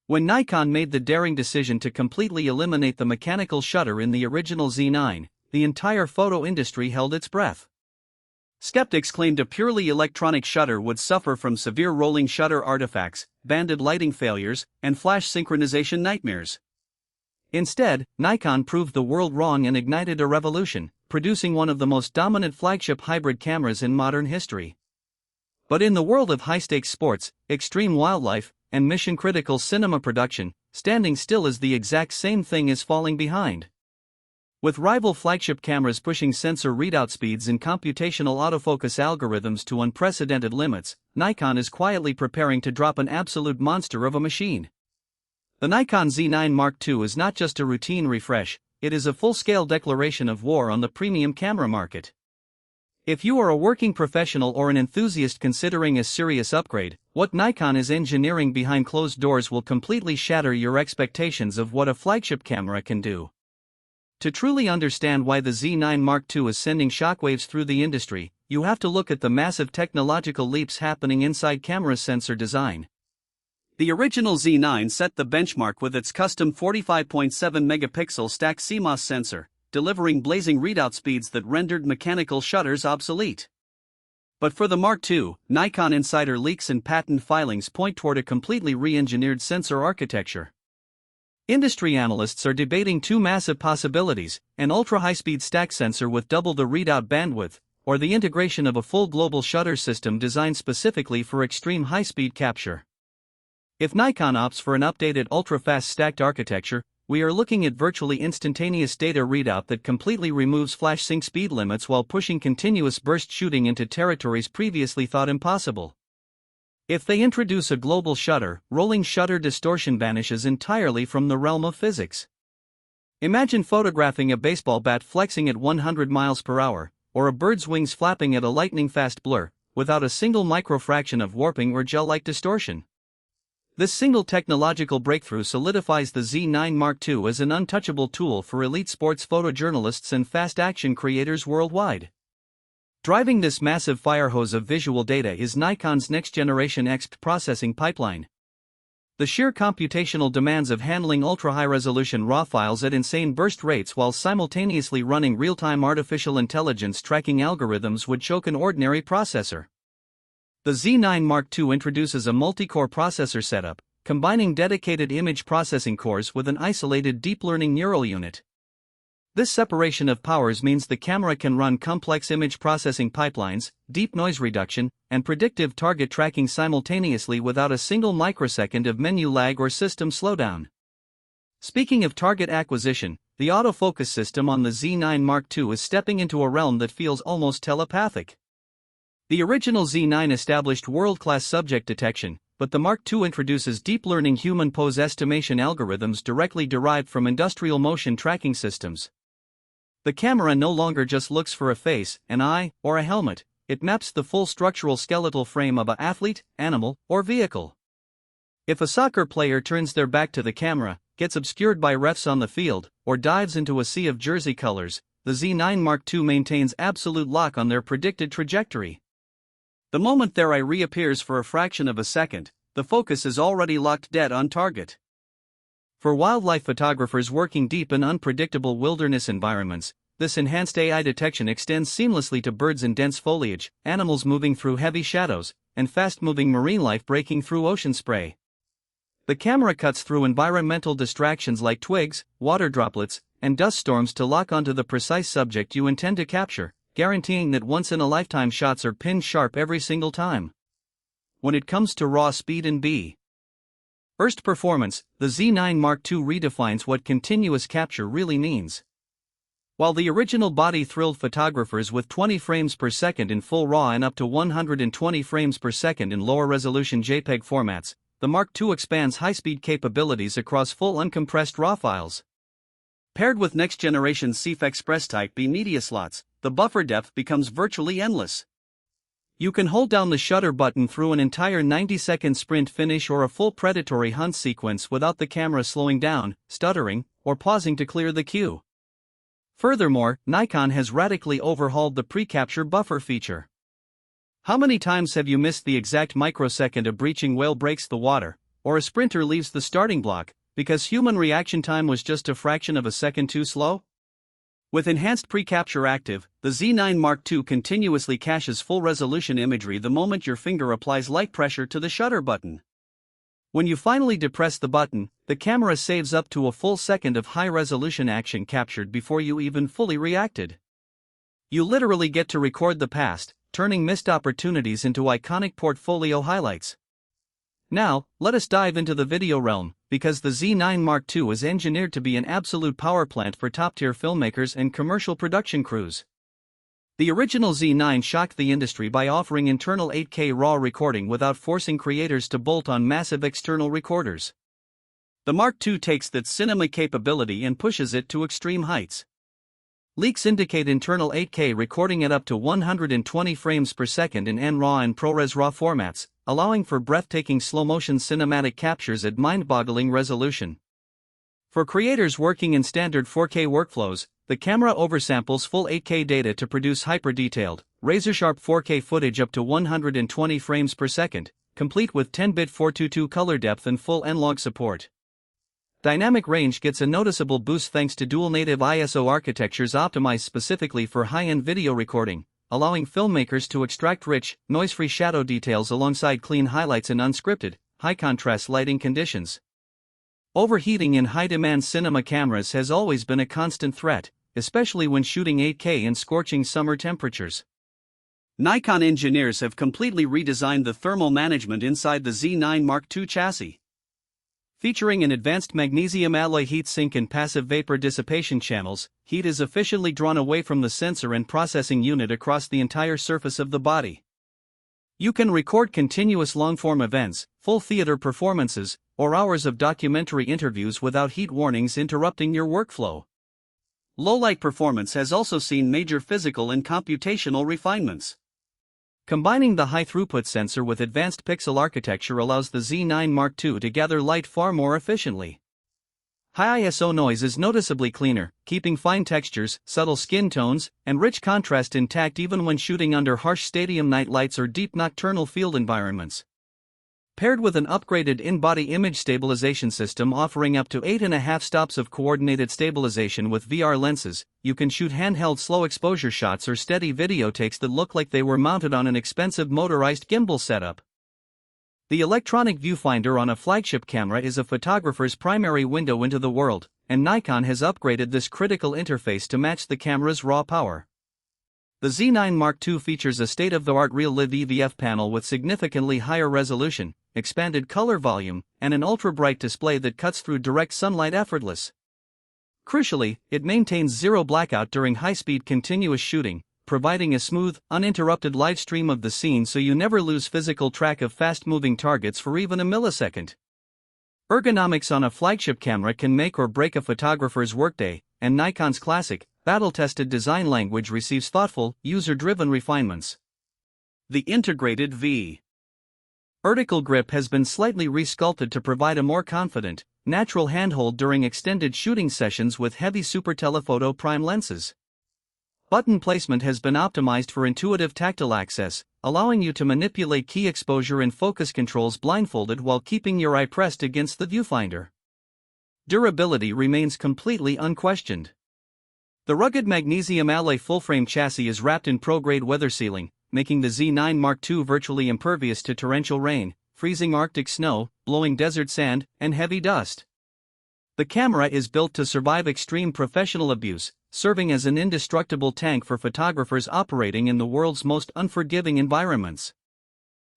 When Nikon made the daring decision to completely eliminate the mechanical shutter in the original Z9, the entire photo industry held its breath. Skeptics claimed a purely electronic shutter would suffer from severe rolling shutter artifacts, banded lighting failures, and flash synchronization nightmares. Instead, Nikon proved the world wrong and ignited a revolution, producing one of the most dominant flagship hybrid cameras in modern history. But in the world of high-stakes sports, extreme wildlife, and mission-critical cinema production, standing still is the exact same thing as falling behind. With rival flagship cameras pushing sensor readout speeds and computational autofocus algorithms to unprecedented limits, Nikon is quietly preparing to drop an absolute monster of a machine. The Nikon Z9 Mark II is not just a routine refresh, it is a full-scale declaration of war on the premium camera market. If you are a working professional or an enthusiast considering a serious upgrade, what Nikon is engineering behind closed doors will completely shatter your expectations of what a flagship camera can do. To truly understand why the Z9 Mark II is sending shockwaves through the industry, you have to look at the massive technological leaps happening inside camera sensor design. The original Z9 set the benchmark with its custom 45.7 megapixel stacked CMOS sensor, delivering blazing readout speeds that rendered mechanical shutters obsolete. But for the Mark II, Nikon insider leaks and patent filings point toward a completely re-engineered sensor architecture. Industry analysts are debating two massive possibilities: an ultra-high-speed stack sensor with double the readout bandwidth, or the integration of a full global shutter system designed specifically for extreme high-speed capture. If Nikon opts for an updated ultra-fast stacked architecture, we are looking at virtually instantaneous data readout that completely removes flash sync speed limits while pushing continuous burst shooting into territories previously thought impossible. If they introduce a global shutter, rolling shutter distortion vanishes entirely from the realm of physics. Imagine photographing a baseball bat flexing at 100 miles per hour, or a bird's wings flapping at a lightning-fast blur, without a single microfraction of warping or gel-like distortion. This single technological breakthrough solidifies the Z9 Mark II as an untouchable tool for elite sports photojournalists and fast-action creators worldwide. Driving this massive firehose of visual data is Nikon's next-generation XP processing pipeline. The sheer computational demands of handling ultra-high-resolution RAW files at insane burst rates while simultaneously running real-time artificial intelligence tracking algorithms would choke an ordinary processor. The Z9 Mark II introduces a multi-core processor setup, combining dedicated image processing cores with an isolated deep learning neural unit. This separation of powers means the camera can run complex image processing pipelines, deep noise reduction, and predictive target tracking simultaneously without a single microsecond of menu lag or system slowdown. Speaking of target acquisition, the autofocus system on the Z9 Mark II is stepping into a realm that feels almost telepathic. The original Z9 established world-class subject detection, but the Mark II introduces deep learning human pose estimation algorithms directly derived from industrial motion tracking systems. The camera no longer just looks for a face, an eye, or a helmet, it maps the full structural skeletal frame of an athlete, animal, or vehicle. If a soccer player turns their back to the camera, gets obscured by refs on the field, or dives into a sea of jersey colors, the Z9 Mark II maintains absolute lock on their predicted trajectory. The moment their eye reappears for a fraction of a second, the focus is already locked dead on target. For wildlife photographers working deep in unpredictable wilderness environments, this enhanced AI detection extends seamlessly to birds in dense foliage, animals moving through heavy shadows, and fast-moving marine life breaking through ocean spray. The camera cuts through environmental distractions like twigs, water droplets, and dust storms to lock onto the precise subject you intend to capture, guaranteeing that once-in-a-lifetime shots are pinned sharp every single time. When it comes to raw speed and burst performance, the Z9 Mark II redefines what continuous capture really means. While the original body thrilled photographers with 20 frames per second in full RAW and up to 120 frames per second in lower-resolution JPEG formats, the Mark II expands high-speed capabilities across full uncompressed RAW files. Paired with next-generation CF Express Type B media slots, the buffer depth becomes virtually endless. You can hold down the shutter button through an entire 90-second sprint finish or a full predatory hunt sequence without the camera slowing down, stuttering, or pausing to clear the queue. Furthermore, Nikon has radically overhauled the pre-capture buffer feature. How many times have you missed the exact microsecond a breaching whale breaks the water, or a sprinter leaves the starting block, because human reaction time was just a fraction of a second too slow? With enhanced pre-capture active, the Z9 Mark II continuously caches full-resolution imagery the moment your finger applies light pressure to the shutter button. When you finally depress the button, the camera saves up to a full second of high-resolution action captured before you even fully reacted. You literally get to record the past, turning missed opportunities into iconic portfolio highlights. Now, let us dive into the video realm, because the Z9 Mark II is engineered to be an absolute power plant for top-tier filmmakers and commercial production crews. The original Z9 shocked the industry by offering internal 8K RAW recording without forcing creators to bolt on massive external recorders. The Mark II takes that cinema capability and pushes it to extreme heights. Leaks indicate internal 8K recording at up to 120 frames per second in NRAW and ProRes RAW formats, allowing for breathtaking slow-motion cinematic captures at mind-boggling resolution. For creators working in standard 4K workflows, the camera oversamples full 8K data to produce hyper-detailed, razor-sharp 4K footage up to 120 frames per second, complete with 10-bit 422 color depth and full N-Log support. Dynamic range gets a noticeable boost thanks to dual native ISO architectures optimized specifically for high-end video recording, allowing filmmakers to extract rich, noise-free shadow details alongside clean highlights in unscripted, high-contrast lighting conditions. Overheating in high-demand cinema cameras has always been a constant threat, especially when shooting 8K in scorching summer temperatures. Nikon engineers have completely redesigned the thermal management inside the Z9 Mark II chassis. Featuring an advanced magnesium alloy heatsink and passive vapor dissipation channels, heat is efficiently drawn away from the sensor and processing unit across the entire surface of the body. You can record continuous long-form events, full theater performances, or hours of documentary interviews without heat warnings interrupting your workflow. Low-light performance has also seen major physical and computational refinements. Combining the high-throughput sensor with advanced pixel architecture allows the Z9 Mark II to gather light far more efficiently. High ISO noise is noticeably cleaner, keeping fine textures, subtle skin tones, and rich contrast intact even when shooting under harsh stadium night lights or deep nocturnal field environments. Paired with an upgraded in-body image stabilization system offering up to 8.5 stops of coordinated stabilization with VR lenses, you can shoot handheld slow exposure shots or steady video takes that look like they were mounted on an expensive motorized gimbal setup. The electronic viewfinder on a flagship camera is a photographer's primary window into the world, and Nikon has upgraded this critical interface to match the camera's raw power. The Z9 Mark II features a state-of-the-art real-live EVF panel with significantly higher resolution, expanded color volume, and an ultra-bright display that cuts through direct sunlight effortless. Crucially, it maintains zero blackout during high-speed continuous shooting, providing a smooth, uninterrupted live stream of the scene so you never lose physical track of fast-moving targets for even a millisecond. Ergonomics on a flagship camera can make or break a photographer's workday, and Nikon's classic, battle-tested design language receives thoughtful, user-driven refinements. The integrated V. Vertical grip has been slightly resculpted to provide a more confident, natural handhold during extended shooting sessions with heavy super telephoto prime lenses. Button placement has been optimized for intuitive tactile access, allowing you to manipulate key exposure and focus controls blindfolded while keeping your eye pressed against the viewfinder. Durability remains completely unquestioned. The rugged magnesium alloy full-frame chassis is wrapped in pro-grade weather sealing, making the Z9 Mark II virtually impervious to torrential rain, freezing Arctic snow, blowing desert sand, and heavy dust. The camera is built to survive extreme professional abuse, serving as an indestructible tank for photographers operating in the world's most unforgiving environments.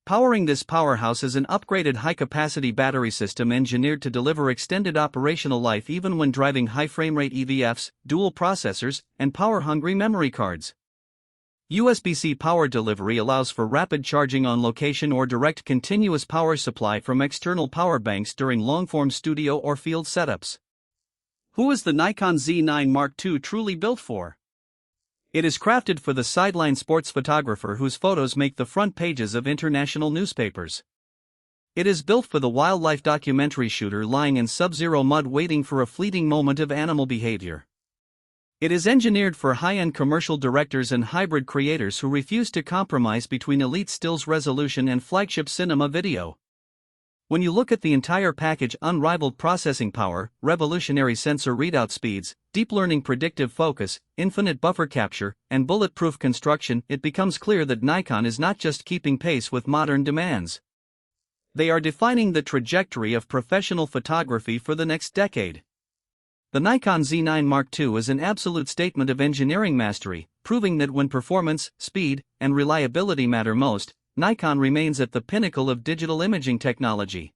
Powering this powerhouse is an upgraded high-capacity battery system engineered to deliver extended operational life even when driving high frame-rate EVFs, dual processors, and power-hungry memory cards. USB-C power delivery allows for rapid charging on location or direct continuous power supply from external power banks during long-form studio or field setups. Who is the Nikon Z9 Mark II truly built for? It is crafted for the sideline sports photographer whose photos make the front pages of international newspapers. It is built for the wildlife documentary shooter lying in sub-zero mud waiting for a fleeting moment of animal behavior. It is engineered for high-end commercial directors and hybrid creators who refuse to compromise between elite stills resolution and flagship cinema video. When you look at the entire package: unrivaled processing power, revolutionary sensor readout speeds, deep learning predictive focus, infinite buffer capture, and bulletproof construction, it becomes clear that Nikon is not just keeping pace with modern demands. They are defining the trajectory of professional photography for the next decade. The Nikon Z9 Mark II is an absolute statement of engineering mastery, proving that when performance, speed, and reliability matter most, Nikon remains at the pinnacle of digital imaging technology.